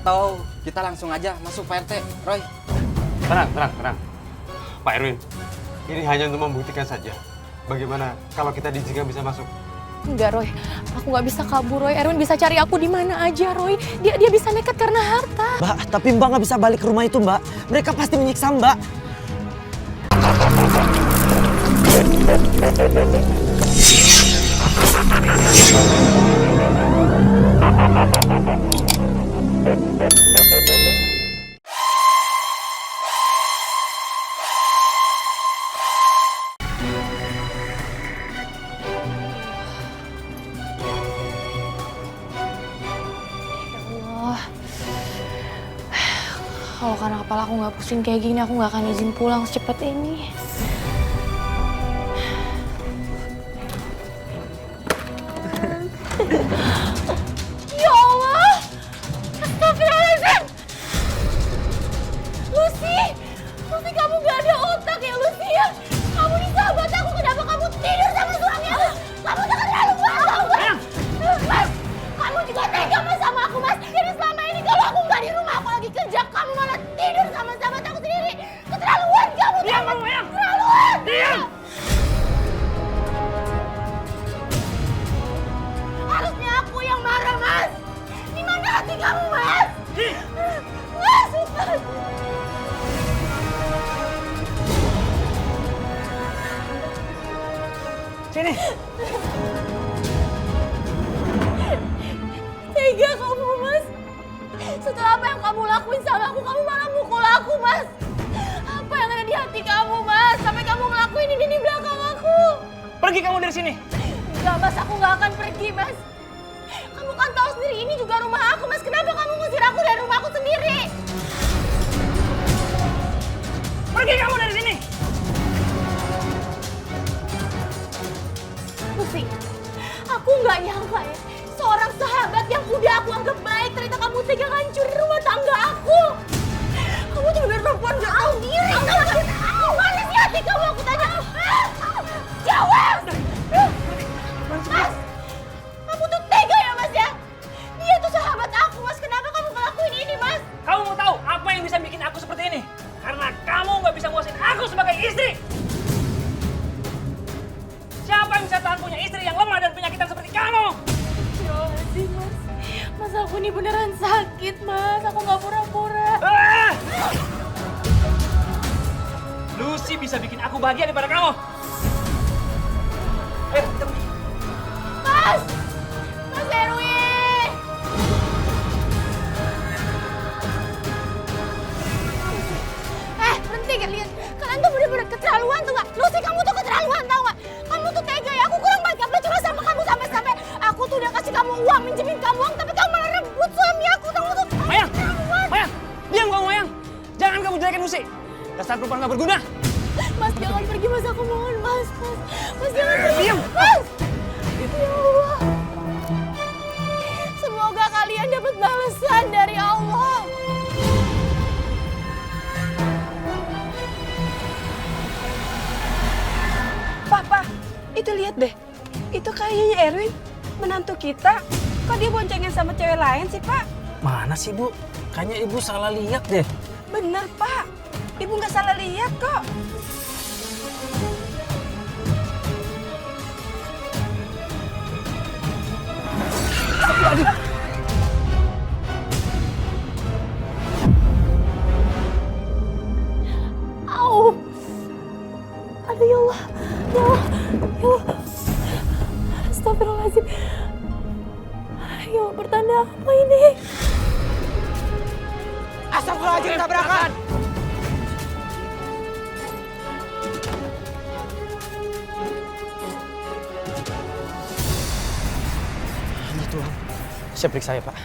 Atau kita langsung aja masuk Pak RT, Roy? Tenang. Pak Erwin, ini hanya untuk membuktikan saja. Bagaimana kalau kita diizinkan bisa masuk? Enggak, Roy. Aku nggak bisa kabur, Roy. Erwin bisa cari aku di mana aja, Roy. Dia bisa nekat karena harta. Mbak, tapi Mbak nggak bisa balik ke rumah itu, Mbak. Mereka pasti menyiksa Mbak. Kalau karena kepala aku nggak pusing kayak gini, aku nggak akan izin pulang secepat ini. Ya Allah! Astagfirullahaladzim! Lucy! Lucy, kamu nggak ada otak ya, Lucy ya? Kamu nih sahabat aku, kenapa kamu tidur sama suami aku? Kamu tuh keterlaluan, tau gak? Mas! Kamu juga tega mas sama aku, Mas. Jadi selama ini kalau aku nggak di rumah, aku lagi kerja, kamu malah tidur sama sahabat aku sendiri. Keterlaluan kamu, Diam, kamu, Mayang! keterlaluan! Diam! Harusnya aku yang marah, Mas. Di mana hati kamu, Mas? Mas! Sini. Tega kamu, Mas. Setelah apa yang kamu lakuin sama aku, kamu malah mukul aku, Mas. Apa yang ada di hati kamu, Mas? Sampai kamu ngelakuin ini di belakang aku. Pergi kamu dari sini. Enggak, Mas. Aku nggak akan pergi, Mas. Kamu kan tahu sendiri ini juga rumah aku, Mas. Kenapa kamu ngusir aku dari rumah aku sendiri? Pergi kamu dari sini. Lucy, aku nggak nyangka ya. Seorang sahabat yang udah aku anggap baik, ternyata kamu tega hancurin rumah tangga aku. Kamu tuh bener perempuan gak tahu diri. Mana sih hati kamu, aku tanya. Jawab! Mas, kamu tuh tega ya, Mas ya? Dia tuh sahabat aku, Mas. Kenapa kamu ngelakuin ini, Mas? Kamu mau tahu apa yang bisa bikin aku seperti ini? Karena kamu nggak bisa nguasain aku sebagai istri. Siapa yang bisa tahan punya istri yang lemah dan penyakitan seperti kamu? Ya sih, Mas. Mas, aku ini beneran sakit, Mas. Aku nggak pura-pura. Lucy bisa bikin aku bahagia daripada kamu. Kita pergi. Mas! Mas Erwin! Berhenti kalian. Kalian tuh bener-bener keterlaluan tuh gak? Lucy, kamu tuh keterlaluan tau gak? Kamu tuh tega ya, aku kurang baik gak curhat sama kamu sampai-sampai aku tuh udah kasih kamu uang, minjemin kamu uang, tapi kamu malah rebut suami aku. Kamu tuh Mayang! keterlaluan. Mayang! Diam kamu, Mayang! Jangan kamu jelekin Lucy. Dasar perempuan gak berguna. Mas, jangan pergi, Mas. Aku mohon, Mas. Mas, jangan pergi. Diam! Mas! Ya Allah. Semoga kalian dapat balasan dari Allah. Papa, itu lihat deh. Itu kayaknya Erwin, menantu kita. Kok dia boncengin sama cewek lain sih, Pak? Mana sih, Bu? Kayaknya Ibu salah lihat deh. Bener, Pak. Ibu nggak salah lihat kok. Au. Aduh, ya Allah. Ya Allah. Ya Allah. Astagfirullahaladzim. Ya Allah, pertanda apa ini? Astagfirullahaladzim, tabrakan! Ya Tuhan, saya periksa ya, Pak.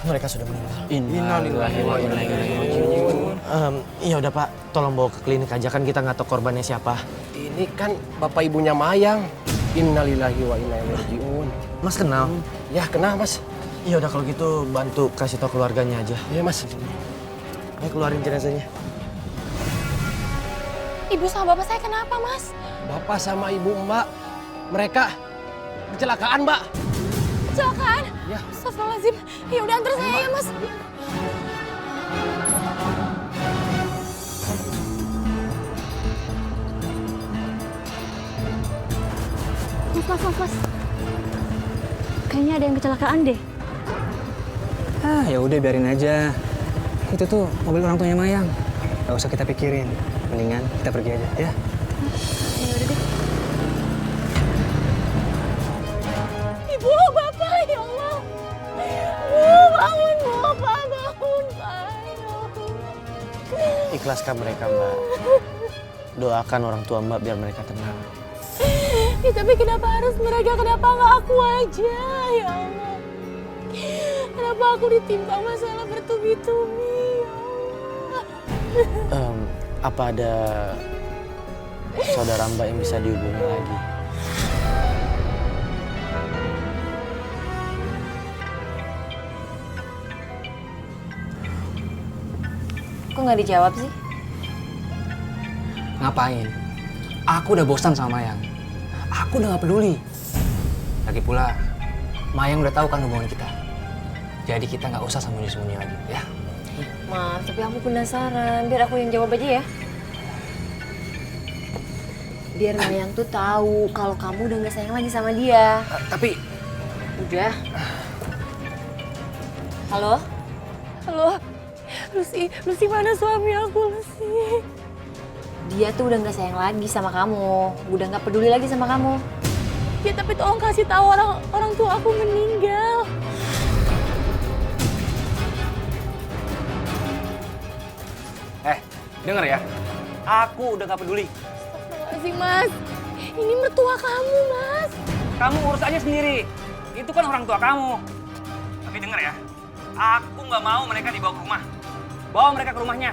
Mereka sudah meninggal. Innalillahi wa inna ilaihi raji'un. Iya udah Pak, tolong bawa ke klinik aja, kan kita nggak tahu korbannya siapa. Ini kan bapak ibunya Mayang. Innalillahi wa inna ilaihi raji'un. Mas kenal? Ya kenal mas. Iya udah kalau gitu bantu kasih tahu keluarganya aja. Iya mas. Ayo keluarin jenazahnya. Ibu sama bapak saya kenapa, Mas? Bapak sama ibu mbak, mereka kecelakaan mbak. Kecelakaan? Ya. Astagfirullahaladzim. Ya udah antar saya ya Mas. Mas. Kayaknya ada yang kecelakaan deh. Ah, ya udah biarin aja. Itu tuh mobil orang tuanya Mayang. Gak usah kita pikirin. Mendingan kita pergi aja, ya. Ya udah deh. Ibu, Bapak, ya Allah. Bangun, Bapak, bangun, Pak. Ikhlaskan mereka, Mbak. Doakan orang tua Mbak biar mereka tenang. Ya, tapi kenapa harus mereka? Kenapa nggak aku aja, ya Allah? Kenapa aku ditimpa masalah bertubi-tubi, ya Allah? Apa ada saudara Mbak yang bisa dihubungi lagi? Kok nggak dijawab sih? Ngapain? Aku udah bosan sama Mayang. Aku udah gak peduli. Lagi pula, Mayang udah tahu kan hubungan kita. Jadi kita nggak usah sembunyi-sembunyi lagi, ya. Mas, tapi aku penasaran. Biar aku yang jawab aja ya. Biar Mayang tuh tahu kalau kamu udah nggak sayang lagi sama dia. Tapi Udah. Halo? Halo? Lucy mana suami aku, Lucy? Dia tuh udah nggak sayang lagi sama kamu. Udah nggak peduli lagi sama kamu. Ya tapi tolong kasih tahu orang tua aku meninggal. denger ya. Aku udah gak peduli. Astagfirullahaladzim, Mas. Ini mertua kamu, Mas. Kamu urus aja sendiri. Itu kan orang tua kamu. Tapi denger ya, aku nggak mau mereka dibawa ke rumah. Bawa mereka ke rumahnya.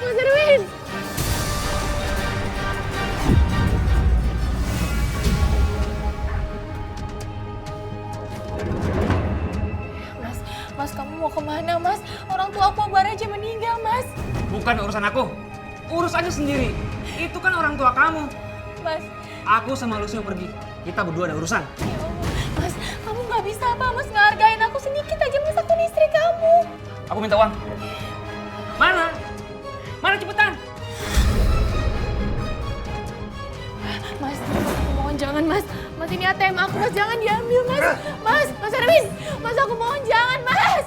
Mas Erwin. Mas, kamu mau kemana, Mas? Orang tua aku baru aja meninggal, Mas. Bukan urusan aku. Urus aja sendiri. Itu kan orang tua kamu. Mas, Aku sama Lucy mau pergi. Kita berdua ada urusan. ya Allah. Mas, kamu nggak bisa apa, Mas, ngehargain aku sedikit aja, Mas. Aku nih istri kamu. Aku minta uang. Mana? Mana cepetan? Mas, aku mohon jangan, Mas. Mas, ini ATM aku, Mas. Jangan diambil, Mas. Mas Erwin. Mas, aku mohon jangan, Mas.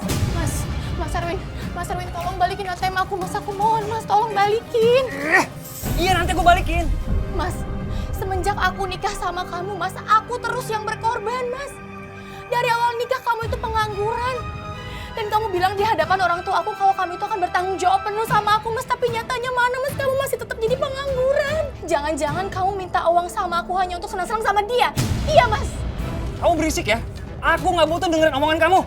Mas Erwin, tolong balikin ATM aku, Mas. Aku mohon, Mas. Tolong balikin. Iya, nanti aku balikin. Mas, semenjak aku nikah sama kamu, Mas, aku terus yang berkorban, Mas. Dari awal nikah kamu itu pengangguran. Dan kamu bilang di hadapan orang tua aku kalau kamu itu akan bertanggung jawab penuh sama aku, Mas. Tapi nyatanya mana, Mas? Kamu masih tetap jadi pengangguran. Jangan-jangan kamu minta uang sama aku hanya untuk senang-senang sama dia. Iya, Mas. Kamu berisik ya. Aku nggak butuh dengerin omongan kamu.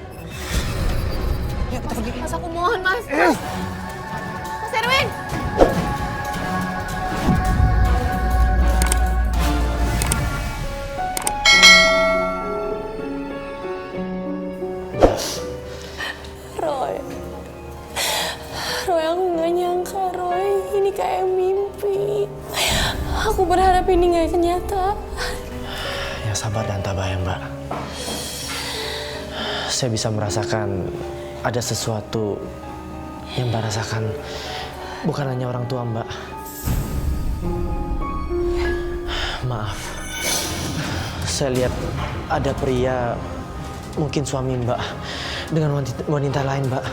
Mas, aku mohon, Mas. Mas Erwin. Roy, aku nggak nyangka, Roy. Ini kayak mimpi. Aku berharap ini nggak kenyataan. Ya sabar dan tabah ya Mbak. Saya bisa merasakan ada sesuatu yang Mbak rasakan. Bukan hanya orang tua Mbak. Maaf. Saya lihat ada pria, mungkin suami Mbak, dengan wanita lain Mbak.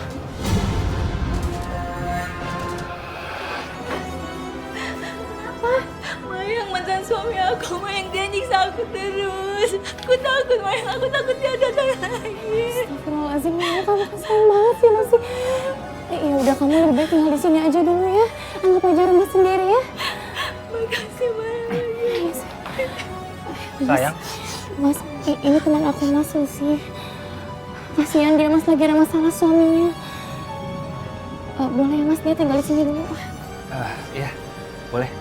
Mayang mantan suami aku, Mayang dia nyiksa aku terus. Aku takut dia datang lagi. Astagfirullahaladzim, Mayang, kamu kasihan banget sih, Lucy. Ya udah, kamu lebih baik tinggal di sini aja dulu ya. Anggap aja rumah sendiri ya. Makasih banyak. Sayang. Mas, ini teman aku, Mas, Lucy. Kasihan dia, Mas, lagi ada masalah suaminya. Boleh ya, Mas, dia tinggal di sini dulu. Iya, boleh.